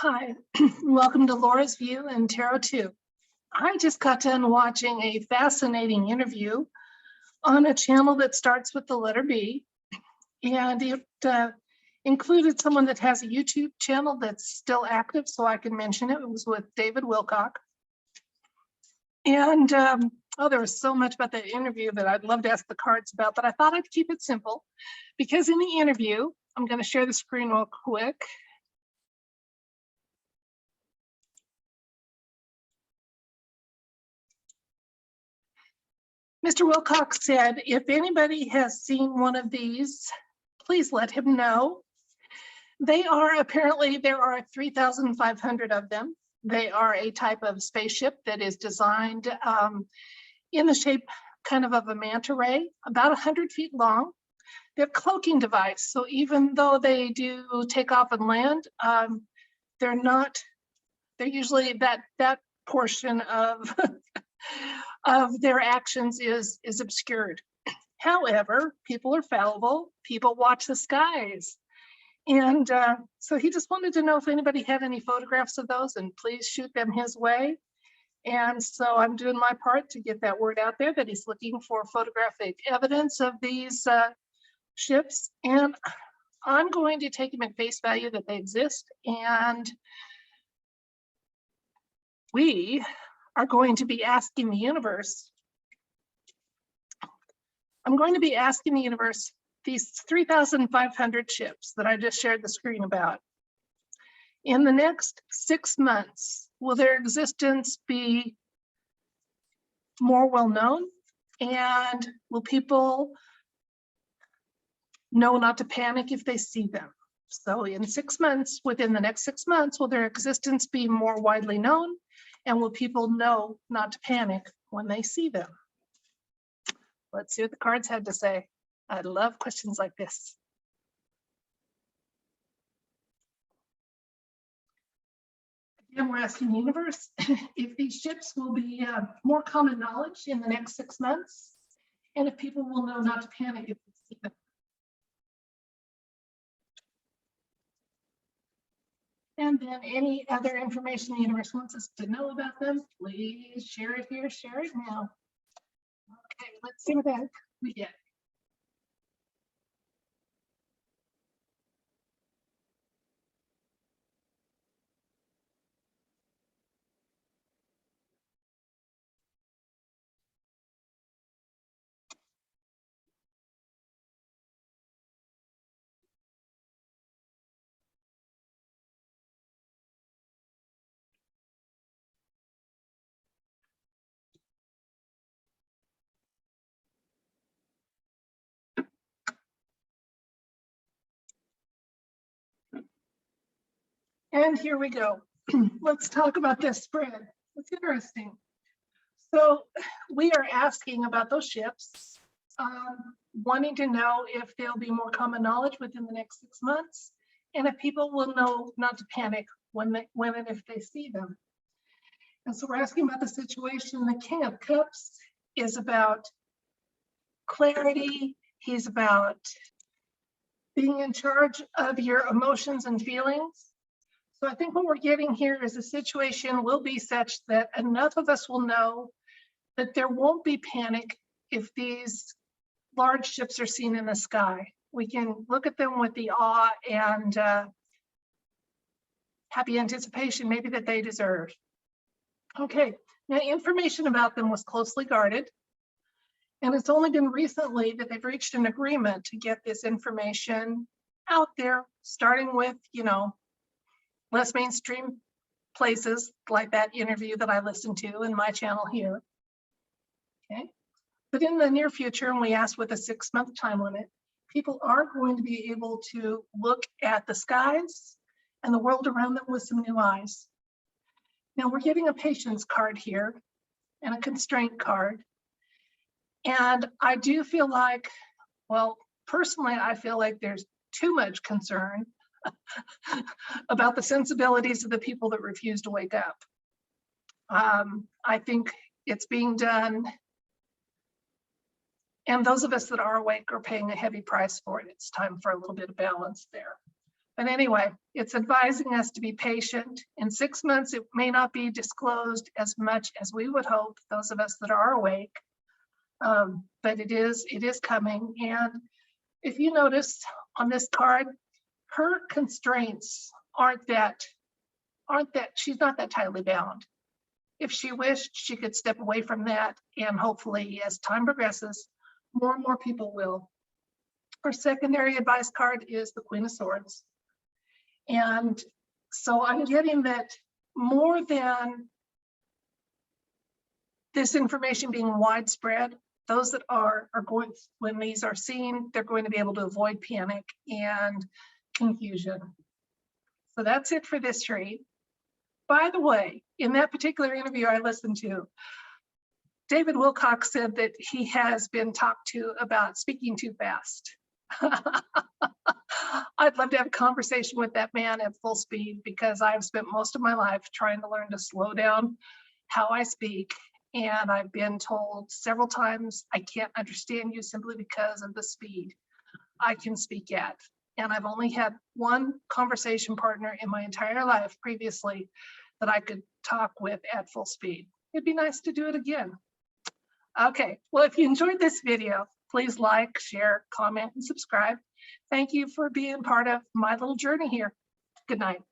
Hi, welcome to Laura's View and Tarot 2. I just got done watching a fascinating interview on a channel that starts with the letter B, and it included someone that has a YouTube channel that's still active, so I can mention it. It was with David Wilcock. And there was so much about that interview that I'd love to ask the cards about, but I thought I'd keep it simple because in the interview, I'm going to share the screen real quick. Mr. Wilcox said, if anybody has seen one of these, please let him know. They are apparently, there are 3,500 of them. They are a type of spaceship that is designed in the shape kind of a manta ray, about 100 feet long. They're a cloaking device. So even though they do take off and land, they're usually that portion of of their actions is obscured. However, people are fallible. People watch the skies. And so he just wanted to know if anybody had any photographs of those, and please shoot them his way. And so I'm doing my part to get that word out there that he's looking for photographic evidence of these ships. And I'm going to take him at face value that they exist. And we are going to be asking the universe. I'm going to be asking the universe these 3,500 ships that I just shared the screen about. In the next 6 months, will their existence be more well known? And will people know not to panic if they see them? So in 6 months, within the next 6 months, will their existence be more widely known? And will people know not to panic when they see them? Let's see what the cards had to say. I love questions like this. Again, we're asking the universe if these ships will be more common knowledge in the next 6 months, and if people will know not to panic if they see them. And then any other information the universe wants us to know about them, please share it here, share it now. Okay, let's see what that we get. And here we go. Let's talk about this spread. It's interesting. So we are asking about those ships, wanting to know if there'll be more common knowledge within the next 6 months, and if people will know not to panic when and if they see them. And so we're asking about the situation. The King of Cups is about clarity. He's about being in charge of your emotions and feelings. So I think what we're getting here is a situation will be such that enough of us will know that there won't be panic if these large ships are seen in the sky. We can look at them with the awe and happy anticipation maybe that they deserve. Okay, now information about them was closely guarded. And it's only been recently that they've reached an agreement to get this information out there, starting with, less mainstream places like that interview that I listened to in my channel here. Okay, but in the near future, and we asked with a 6-month time limit, people are going to be able to look at the skies and the world around them with some new eyes. Now we're getting a patience card here and a constraint card. And I do feel like, well, personally, I feel like there's too much concern about the sensibilities of the people that refuse to wake up. I think it's being done, and those of us that are awake are paying a heavy price for it. It's time for a little bit of balance there. But anyway, it's advising us to be patient. In 6 months, it may not be disclosed as much as we would hope, those of us that are awake, but it is coming. And if you notice on this card, her constraints aren't that she's not that tightly bound. If she wished, she could step away from that, and hopefully as time progresses, more and more people will. Her secondary advice card is the Queen of Swords. And so I'm getting that more than this information being widespread, those that are going, when these are seen, they're going to be able to avoid panic and confusion. So that's it for this read. By the way, in that particular interview I listened to, David Wilcox said that he has been talked to about speaking too fast. I'd love to have a conversation with that man at full speed, because I've spent most of my life trying to learn to slow down how I speak. And I've been told several times, I can't understand you simply because of the speed I can speak at. And I've only had one conversation partner in my entire life previously that I could talk with at full speed. It'd be nice to do it again. Okay, well, if you enjoyed this video, please like, share, comment, and subscribe. Thank you for being part of my little journey here. Good night.